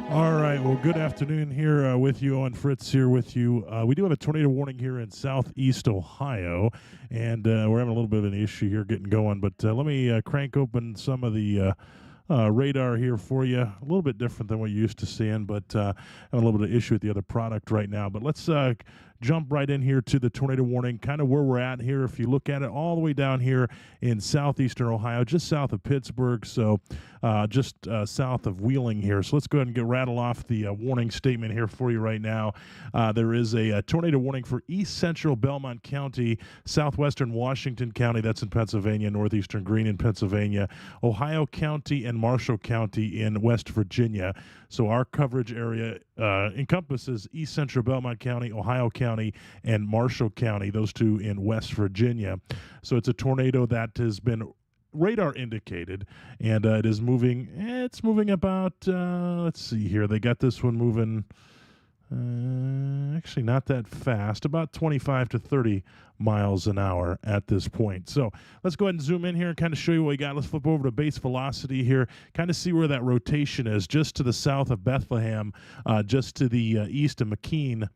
All right. Well, good afternoon here with you. Owen Fritz here with you. We do have a tornado warning here in southeast Ohio, and we're having a little bit of an issue here getting going. But let me crank open some of the radar here for you. A little bit different than what you're used to seeing, but having a little bit of issue with the other product right now. But let's jump right in here to the tornado warning, kind of where we're at here. If you look at it all the way down here in southeastern Ohio, just south of Pittsburgh, so just south of Wheeling here. So let's go ahead and rattle off the warning statement here for you right now. There is a tornado warning for east central Belmont County, southwestern Washington County, that's in Pennsylvania, northeastern Greene in Pennsylvania, Ohio County, and Marshall County in West Virginia. So our coverage area encompasses east central Belmont County, Ohio County, and Marshall County, those two in West Virginia. So it's a tornado that has been radar indicated, and it is moving. It's moving about, let's see here. They got this one moving, actually not that fast, about 25 to 30 miles an hour at this point. So let's go ahead and zoom in here and kind of show you what we got. Let's flip over to base velocity here, kind of see where that rotation is, just to the south of Bethlehem, just to the east of McKean.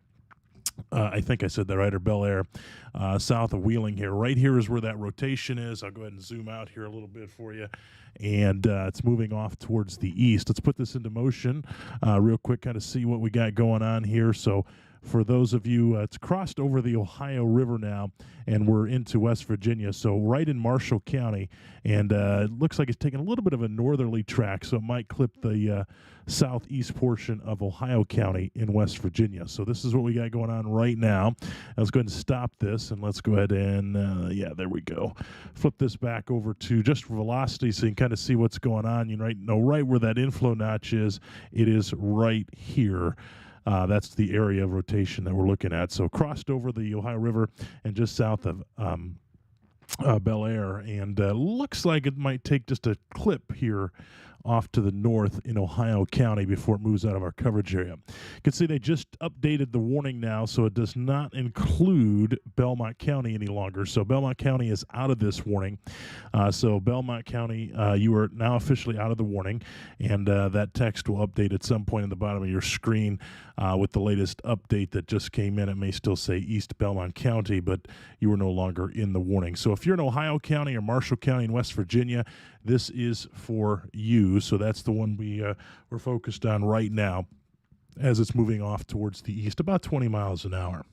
I think I said that right, or Bel Air, south of Wheeling here. Right here is where that rotation is. I'll go ahead and zoom out here a little bit for you. And it's moving off towards the east. Let's put this into motion real quick, kind of see what we got going on here. So for those of you, it's crossed over the Ohio River now, and we're into West Virginia. So right in Marshall County, and it looks like it's taking a little bit of a northerly track, so it might clip the southeast portion of Ohio County in West Virginia. So this is what we got going on right now. Let's go ahead and stop this, and let's go ahead and, yeah, there we go. Flip this back over to just velocity so you can kind of see what's going on. You know right where that inflow notch is. It is right here. That's the area of rotation that we're looking at. So crossed over the Ohio River and just south of Bel Air, and looks like it might take just a clip here off to the north in Ohio County before it moves out of our coverage area. You can see they just updated the warning now, so it does not include Belmont County any longer. So Belmont County is out of this warning. So Belmont County, you are now officially out of the warning, and that text will update at some point in the bottom of your screen with the latest update that just came in. It may still say East Belmont County, but you are no longer in the warning. So if you're in Ohio County or Marshall County in West Virginia, this is for you. So that's the one we're focused on right now as it's moving off towards the east, about 20 miles an hour.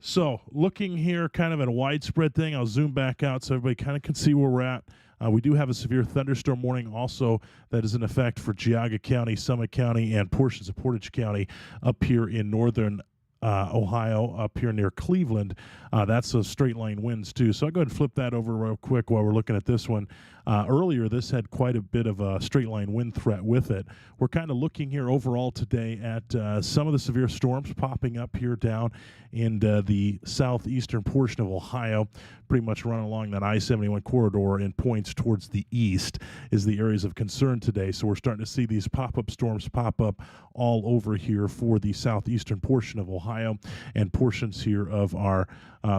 So looking here kind of at a widespread thing, I'll zoom back out so everybody kind of can see where we're at. We do have a severe thunderstorm warning also that is in effect for Geauga County, Summit County, and portions of Portage County up here in northern Ohio, up here near Cleveland. That's those straight line winds too. So I'll go ahead and flip that over real quick while we're looking at this one. Earlier, this had quite a bit of a straight line wind threat with it. We're kind of looking here overall today at some of the severe storms popping up here down in the southeastern portion of Ohio, pretty much running along that I-71 corridor and points towards the east is the areas of concern today. So we're starting to see these pop-up storms pop up all over here for the southeastern portion of Ohio and portions here of our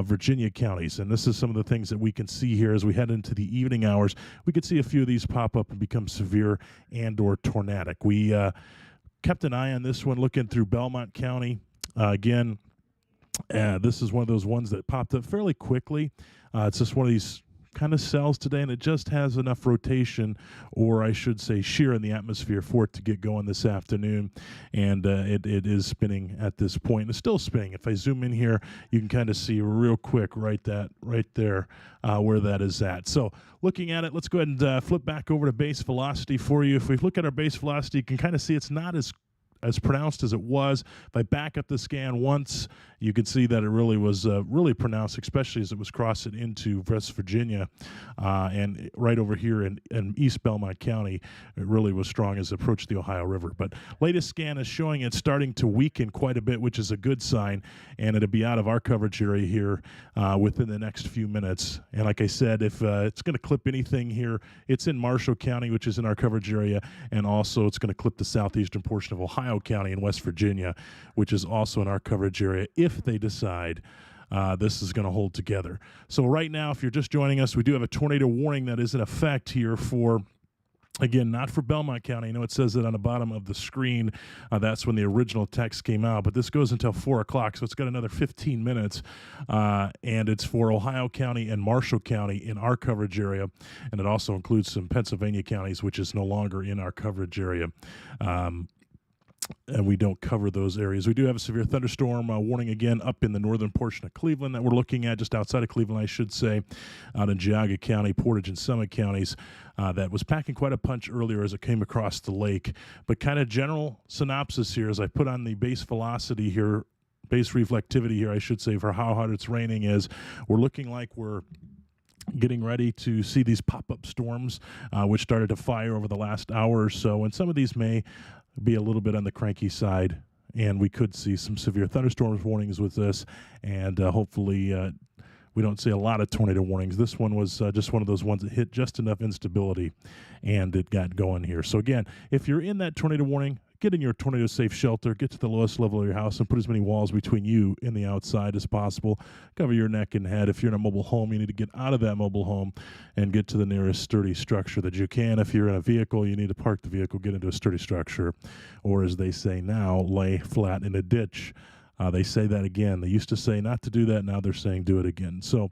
Virginia counties. And this is some of the things that we can see here as we head into the evening hours. We could see a few of these pop up and become severe and or tornadic. We kept an eye on this one looking through Belmont County. Again, this is one of those ones that popped up fairly quickly. It's just one of these kind of cells today, and it just has enough rotation, or I should say shear in the atmosphere for it to get going this afternoon. And it is spinning at this point. It's still spinning. If I zoom in here, you can kind of see real quick right there where that is at. So looking at it, let's go ahead and flip back over to base velocity for you. If we look at our base velocity, you can kind of see it's not as pronounced as it was. If I back up the scan once, you can see that it really was really pronounced, especially as it was crossing into West Virginia and right over here in East Belmont County. It really was strong as it approached the Ohio River. But latest scan is showing it starting to weaken quite a bit, which is a good sign, and it'll be out of our coverage area here within the next few minutes. And like I said, if it's going to clip anything here, it's in Marshall County, which is in our coverage area, and also it's going to clip the southeastern portion of Ohio County in West Virginia, which is also in our coverage area, if they decide this is going to hold together. So right now, if you're just joining us, we do have a tornado warning that is in effect here for, again, not for Belmont County. I know it says it on the bottom of the screen. That's when the original text came out, but this goes until 4 o'clock, so it's got another 15 minutes, and it's for Ohio County and Marshall County in our coverage area, and it also includes some Pennsylvania counties, which is no longer in our coverage area. And we don't cover those areas. We do have a severe thunderstorm warning again up in the northern portion of Cleveland that we're looking at, just outside of Cleveland, I should say, out in Geauga County, Portage, and Summit counties. That was packing quite a punch earlier as it came across the lake. But kind of general synopsis here, as I put on the base velocity here, base reflectivity here, I should say, for how hard it's raining, is we're looking like we're getting ready to see these pop-up storms, which started to fire over the last hour or so. And some of these may be a little bit on the cranky side, and we could see some severe thunderstorms warnings with this, and hopefully we don't see a lot of tornado warnings. This one was just one of those ones that hit just enough instability, and it got going here. So again, if you're in that tornado warning, get in your tornado safe shelter, get to the lowest level of your house, and put as many walls between you and the outside as possible. Cover your neck and head. If you're in a mobile home, you need to get out of that mobile home and get to the nearest sturdy structure that you can. If you're in a vehicle, you need to park the vehicle, get into a sturdy structure, or as they say now, lay flat in a ditch. They say that again. They used to say not to do that. Now they're saying do it again. So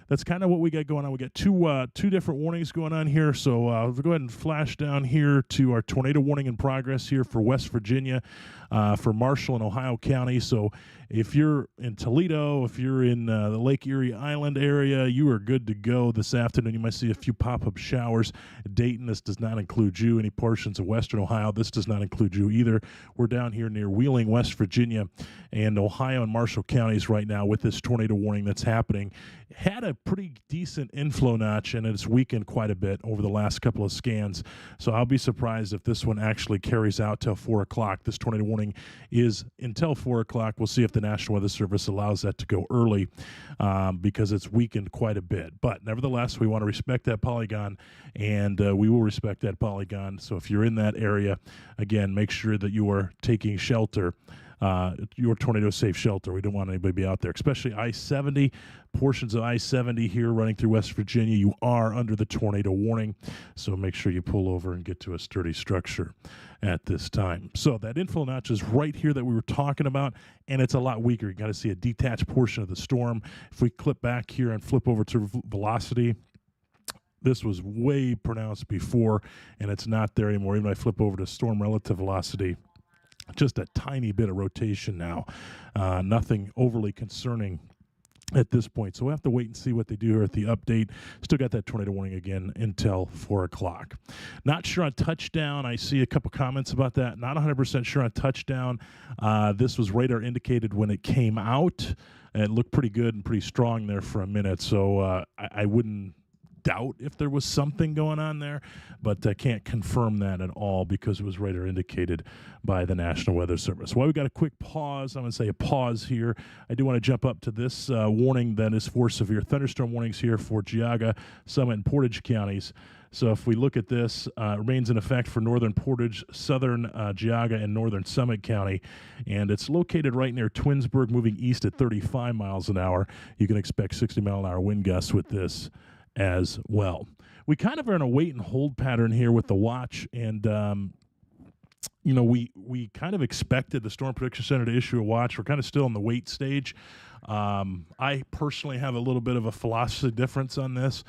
that's kind of what we got going on. We got two different warnings going on here. So we'll go ahead and flash down here to our tornado warning in progress here for West Virginia, for Marshall and Ohio County. So if you're in Toledo, if you're in the Lake Erie Island area, you are good to go this afternoon. You might see a few pop-up showers. Dayton, this does not include you. Any portions of Western Ohio, this does not include you either. We're down here near Wheeling, West Virginia, and Ohio and Marshall counties right now with this tornado warning that's happening. Had a pretty decent inflow notch, and it's weakened quite a bit over the last couple of scans. So I'll be surprised if this one actually carries out till 4 o'clock. This tornado warning is until 4 o'clock. We'll see if the National Weather Service allows that to go early because it's weakened quite a bit. But nevertheless, we want to respect that polygon, and we will respect that polygon. So if you're in that area, again, make sure that you are taking shelter, your tornado safe shelter. We don't want anybody to be out there, especially I-70, portions of I-70 here running through West Virginia. You are under the tornado warning, so make sure you pull over and get to a sturdy structure at this time. So that inflow notch is right here that we were talking about, and it's a lot weaker. You got to see a detached portion of the storm. If we clip back here and flip over to velocity, this was way pronounced before, and it's not there anymore. Even if I flip over to storm relative velocity, just a tiny bit of rotation now. Nothing overly concerning at this point. So we'll have to wait and see what they do here at the update. Still got that tornado warning again until 4 o'clock. Not sure on touchdown. I see a couple comments about that. Not 100% sure on touchdown. This was radar indicated when it came out. It looked pretty good and pretty strong there for a minute. So I wouldn't doubt if there was something going on there, but I can't confirm that at all because it was radar indicated by the National Weather Service. While we got a quick pause, I'm going to say a pause here. I do want to jump up to this warning that is for severe thunderstorm warnings here for Geauga, Summit, and Portage counties. So if we look at this, it remains in effect for northern Portage, southern Geauga, and northern Summit County. And it's located right near Twinsburg, moving east at 35 miles an hour. You can expect 60-mile-an-hour wind gusts with this as well. We kind of are in a wait and hold pattern here with the watch, and we kind of expected the Storm Prediction Center to issue a watch. We're kind of still in the wait stage. I personally have a little bit of a philosophy difference on this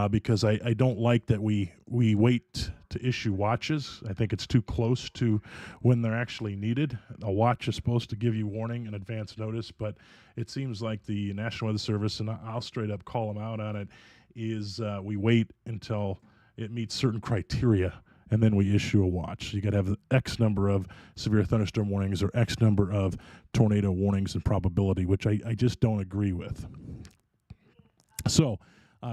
because I don't like that we wait to issue watches. I think it's too close to when they're actually needed. A watch is supposed to give you warning and advance notice, but it seems like the National Weather Service, and I'll straight up call them out on it, is we wait until it meets certain criteria, and then we issue a watch. So you got to have X number of severe thunderstorm warnings or X number of tornado warnings and probability, which I just don't agree with. So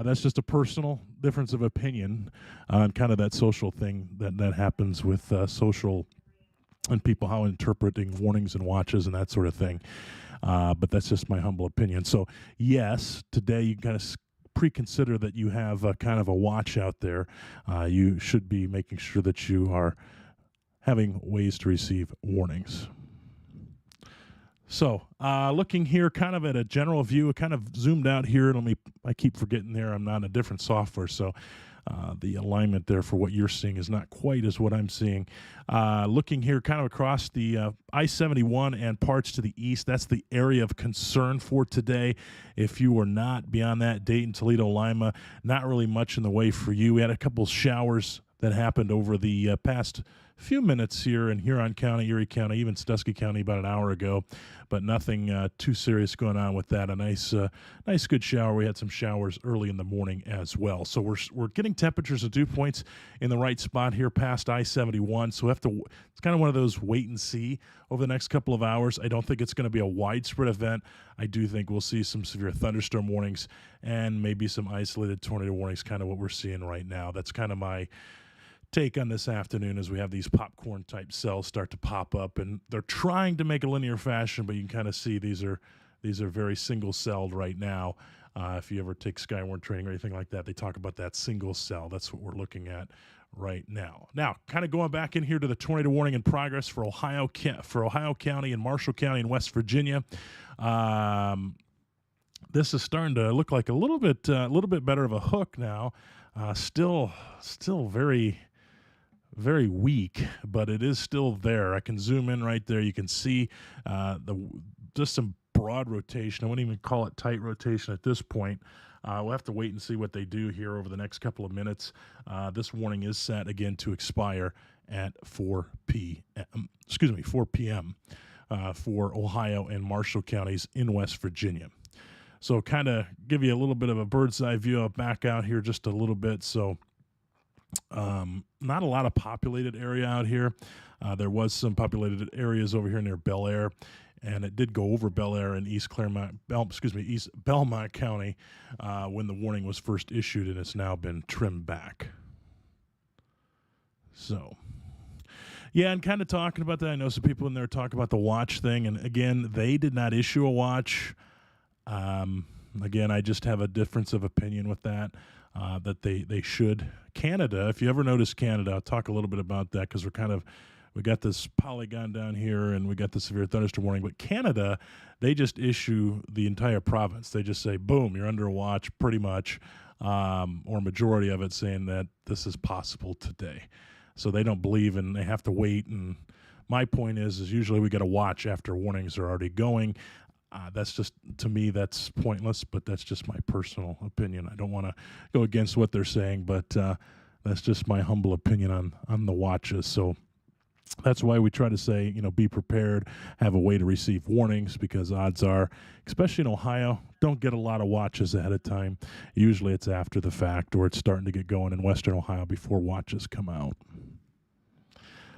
that's just a personal difference of opinion on kind of that social thing that happens with social and people how interpreting warnings and watches and that sort of thing. But that's just my humble opinion. So yes, today you kind of pre-consider that you have kind of a watch out there. You should be making sure that you are having ways to receive warnings. So looking here kind of at a general view, kind of zoomed out here. I keep forgetting there I'm not in a different software, so the alignment there for what you're seeing is not quite as what I'm seeing. Looking here kind of across the I-71 and parts to the east, that's the area of concern for today. If you were not beyond that, Dayton, Toledo, Lima, not really much in the way for you. We had a couple showers that happened over the past few minutes here in Huron County, Erie County, even Sandusky County about an hour ago, but nothing too serious going on with that. A nice good shower. We had some showers early in the morning as well. So we're getting temperatures at dew points in the right spot here past I-71. So it's kind of one of those wait and see over the next couple of hours. I don't think it's going to be a widespread event. I do think we'll see some severe thunderstorm warnings and maybe some isolated tornado warnings, kind of what we're seeing right now. That's kind of my take on this afternoon as we have these popcorn type cells start to pop up, and they're trying to make a linear fashion, but you can kind of see these are very single celled right now. If you ever take Skywarn training or anything like that, they talk about that single cell. That's what we're looking at right now. Now, kind of going back in here to the tornado warning in progress for Ohio County and Marshall County in West Virginia. This is starting to look like a little bit better of a hook now. Still very, very weak, but it is still there. I can zoom in right there. You can see just some broad rotation. I wouldn't even call it tight rotation at this point. We'll have to wait and see what they do here over the next couple of minutes. This warning is set again to expire at 4 p.m. For Ohio and Marshall counties in West Virginia. So kind of give you a little bit of a bird's eye view. I'll back out here just a little bit. So not a lot of populated area out here. There was some populated areas over here near Bel Air, and it did go over Bel Air in East Belmont County when the warning was first issued, and it's now been trimmed back. So, yeah, and kind of talking about that, I know some people in there talk about the watch thing, and again, they did not issue a watch. Again, I just have a difference of opinion with that. That they should. Canada, if you ever notice Canada, I'll talk a little bit about that because we got this polygon down here and we got the severe thunderstorm warning. But Canada, they just issue the entire province. They just say, boom, you're under a watch pretty much, or majority of it saying that this is possible today. So they don't believe and they have to wait. And my point is usually we got to watch after warnings are already going. That's just, to me, that's pointless, but that's just my personal opinion. I don't want to go against what they're saying, but that's just my humble opinion on the watches. So that's why we try to say, be prepared, have a way to receive warnings, because odds are, especially in Ohio, don't get a lot of watches ahead of time. Usually it's after the fact, or it's starting to get going in Western Ohio before watches come out.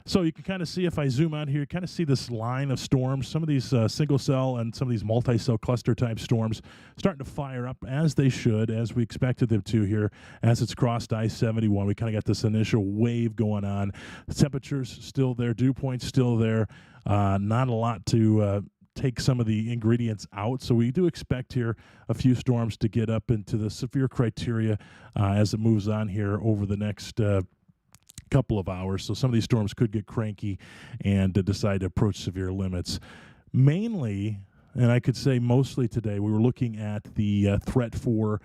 So you can kind of see, if I zoom out here, you kind of see this line of storms. Some of these single cell and some of these multi-cell cluster type storms starting to fire up as they should, as we expected them to here, as it's crossed I-71. We kind of got this initial wave going on. The temperatures still there, dew points still there. Not a lot to take some of the ingredients out. So we do expect here a few storms to get up into the severe criteria as it moves on here over the next couple of hours. So some of these storms could get cranky and decide to approach severe limits. Mainly, and I could say mostly today, we were looking at the threat for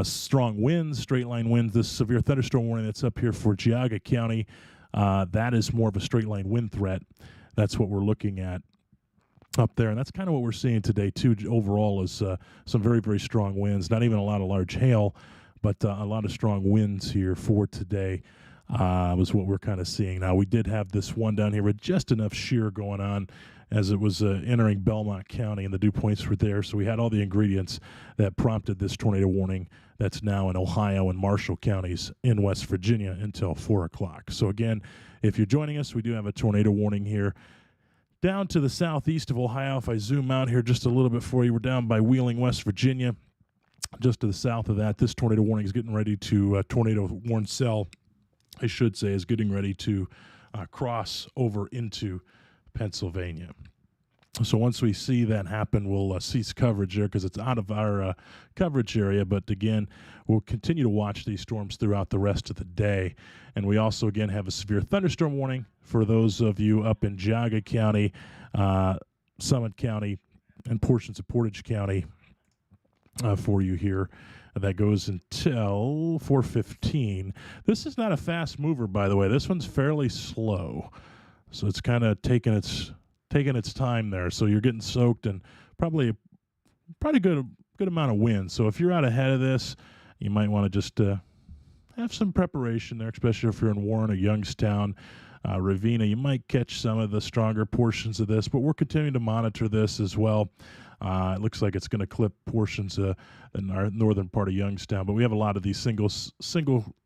strong winds, straight line winds, this severe thunderstorm warning that's up here for Geauga County. that is more of a straight line wind threat. That's what we're looking at up there, and that's kind of what we're seeing today too. Overall, is some very, very strong winds. Not even a lot of large hail, but a lot of strong winds here for today. Was what we're kind of seeing. Now, we did have this one down here with just enough shear going on as it was entering Belmont County, and the dew points were there. So we had all the ingredients that prompted this tornado warning that's now in Ohio and Marshall counties in West Virginia until 4 o'clock. So again, if you're joining us, we do have a tornado warning here down to the southeast of Ohio. If I zoom out here just a little bit for you, we're down by Wheeling, West Virginia. Just to the south of that, this tornado warning is getting ready to, tornado warn cell, I should say, is getting ready to cross over into Pennsylvania. So once we see that happen, we'll cease coverage there because it's out of our coverage area. But again, we'll continue to watch these storms throughout the rest of the day. And we also, again, have a severe thunderstorm warning for those of you up in Geauga County, Summit County, and portions of Portage County for you here. That goes until 4:15. This is not a fast mover, by the way. This one's fairly slow. So it's kind of taking its time there. So you're getting soaked and probably good amount of wind. So if you're out ahead of this, you might want to just have some preparation there, especially if you're in Warren or Youngstown, Ravenna. You might catch some of the stronger portions of this, but we're continuing to monitor this as well. It looks like it's going to clip portions in our northern part of Youngstown, but we have a lot of these single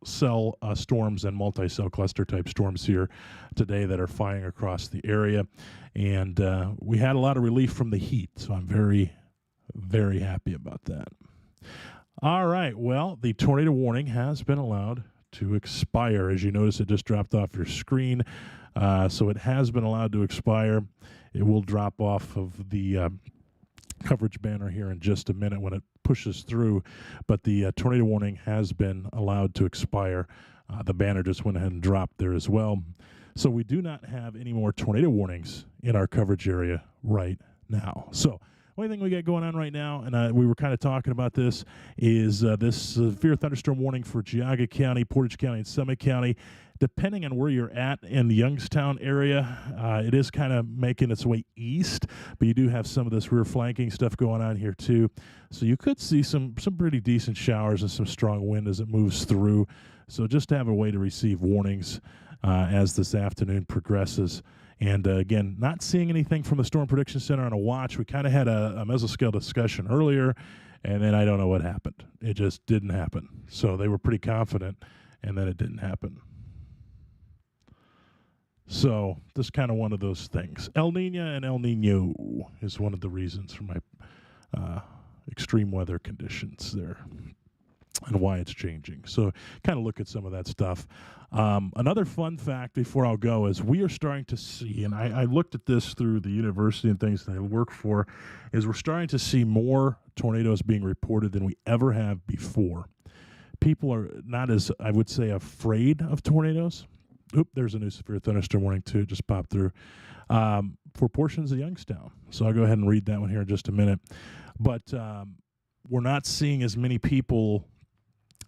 cell storms and multi-cell cluster type storms here today that are firing across the area. And we had a lot of relief from the heat, so I'm very, very happy about that. All right, well, the tornado warning has been allowed to expire. As you notice, it just dropped off your screen. So it has been allowed to expire. It will drop off of the coverage banner here in just a minute when it pushes through, but the tornado warning has been allowed to expire. The banner just went ahead and dropped there as well. So we do not have any more tornado warnings in our coverage area right now. So only thing we got going on right now, and we were kind of talking about this, is this severe thunderstorm warning for Geauga County, Portage County, and Summit County. Depending on where you're at in the Youngstown area, it is kind of making its way east, but you do have some of this rear flanking stuff going on here too. So you could see some pretty decent showers and some strong wind as it moves through. So just to have a way to receive warnings as this afternoon progresses. And again, not seeing anything from the Storm Prediction Center on a watch. We kind of had a mesoscale discussion earlier, and then I don't know what happened. It just didn't happen. So they were pretty confident, and then it didn't happen. So this is kind of one of those things. El Nino and El Nino is one of the reasons for my extreme weather conditions there and why it's changing. So kind of look at some of that stuff. Another fun fact before I'll go is we are starting to see, and I looked at this through the university and things that I work for, is we're starting to see more tornadoes being reported than we ever have before. People are not as, I would say, afraid of tornadoes. Oop, there's a new severe thunderstorm warning too. It just popped through for portions of Youngstown. So I'll go ahead and read that one here in just a minute. But we're not seeing as many people,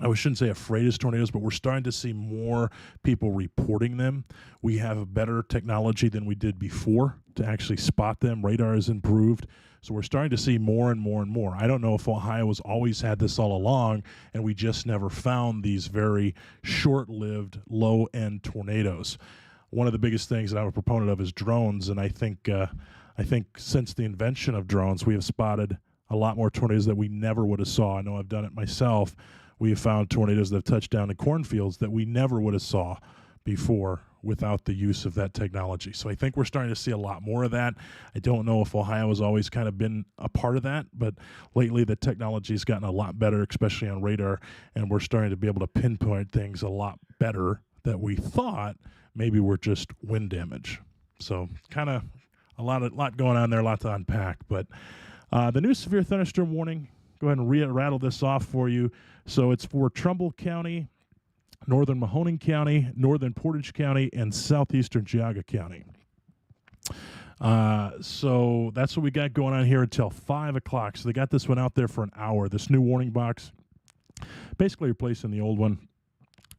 I shouldn't say afraid of tornadoes, but we're starting to see more people reporting them. We have a better technology than we did before to actually spot them. Radar has improved. So we're starting to see more and more and more. I don't know if Ohio has always had this all along, and we just never found these very short-lived, low-end tornadoes. One of the biggest things that I'm a proponent of is drones, and I think since the invention of drones, we have spotted a lot more tornadoes that we never would have saw. I know I've done it myself. We have found tornadoes that have touched down in cornfields that we never would have saw before without the use of that technology. So I think we're starting to see a lot more of that. I don't know if Ohio has always kind of been a part of that, but lately the technology has gotten a lot better, especially on radar, and we're starting to be able to pinpoint things a lot better that we thought maybe were just wind damage. So kind of a lot going on there, a lot to unpack. But the new severe thunderstorm warning, go ahead and rattle this off for you. So it's for Trumbull County, northern Mahoning County, northern Portage County, and southeastern Geauga County. So that's what we got going on here until 5 o'clock. So they got this one out there for an hour, this new warning box, basically replacing the old one.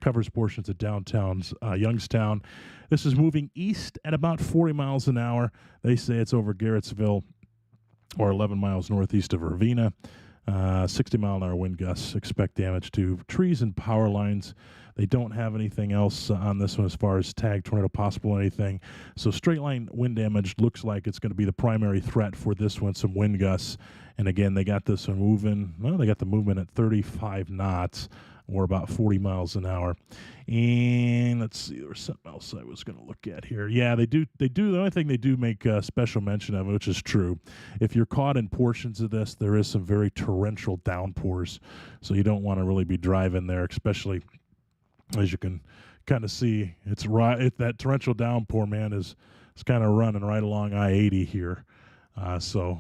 covers portions of downtown's Youngstown. This is moving east at about 40 miles an hour. They say it's over Garrettsville or 11 miles northeast of Irvina. 60-mile-an-hour wind gusts. Expect damage to trees and power lines. They don't have anything else on this one as far as tag tornado possible or anything. So straight line wind damage looks like it's going to be the primary threat for this one, some wind gusts. And again, they got this one moving. Well, they got the movement at 35 knots or about 40 miles an hour. And let's see, there was something else I was going to look at here. Yeah, they do. The only thing they do make special mention of, which is true, if you're caught in portions of this, there is some very torrential downpours. So you don't want to really be driving there, especially as you can kind of see. It's right. That torrential downpour, man, is kind of running right along I-80 here. So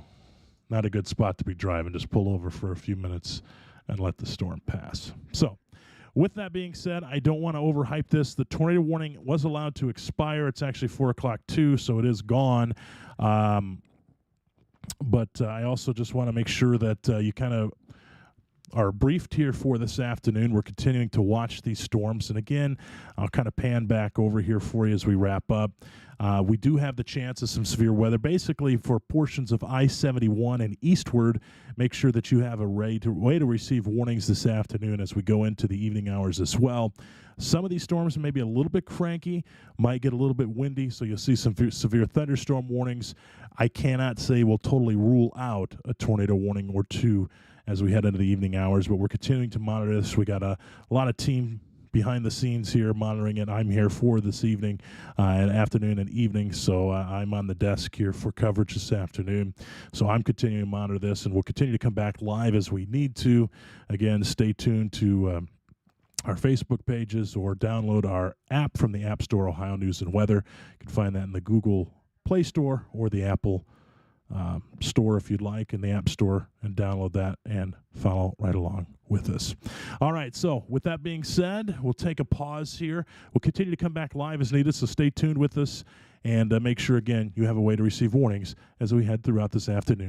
not a good spot to be driving. Just pull over for a few minutes and let the storm pass. So with that being said, I don't want to overhype this. The tornado warning was allowed to expire. It's actually 4 o'clock too, so it is gone. But I also just want to make sure that you kind of are briefed here for this afternoon. We're continuing to watch these storms. And again, I'll kind of pan back over here for you as we wrap up. We do have the chance of some severe weather. Basically, for portions of I-71 and eastward, make sure that you have a way to receive warnings this afternoon as we go into the evening hours as well. Some of these storms may be a little bit cranky, might get a little bit windy, so you'll see some severe thunderstorm warnings. I cannot say we'll totally rule out a tornado warning or two as we head into the evening hours, but we're continuing to monitor this. We got a lot of team behind the scenes here monitoring it. I'm here for this evening, and afternoon and evening, so I'm on the desk here for coverage this afternoon. So I'm continuing to monitor this, and we'll continue to come back live as we need to. Again, stay tuned to our Facebook pages or download our app from the App Store, Ohio News and Weather. You can find that in the Google Play Store or the Apple Store if you'd like, in the App Store, and download that and follow right along with us. All right, so with that being said, we'll take a pause here. We'll continue to come back live as needed, so stay tuned with us and make sure, again, you have a way to receive warnings as we head throughout this afternoon.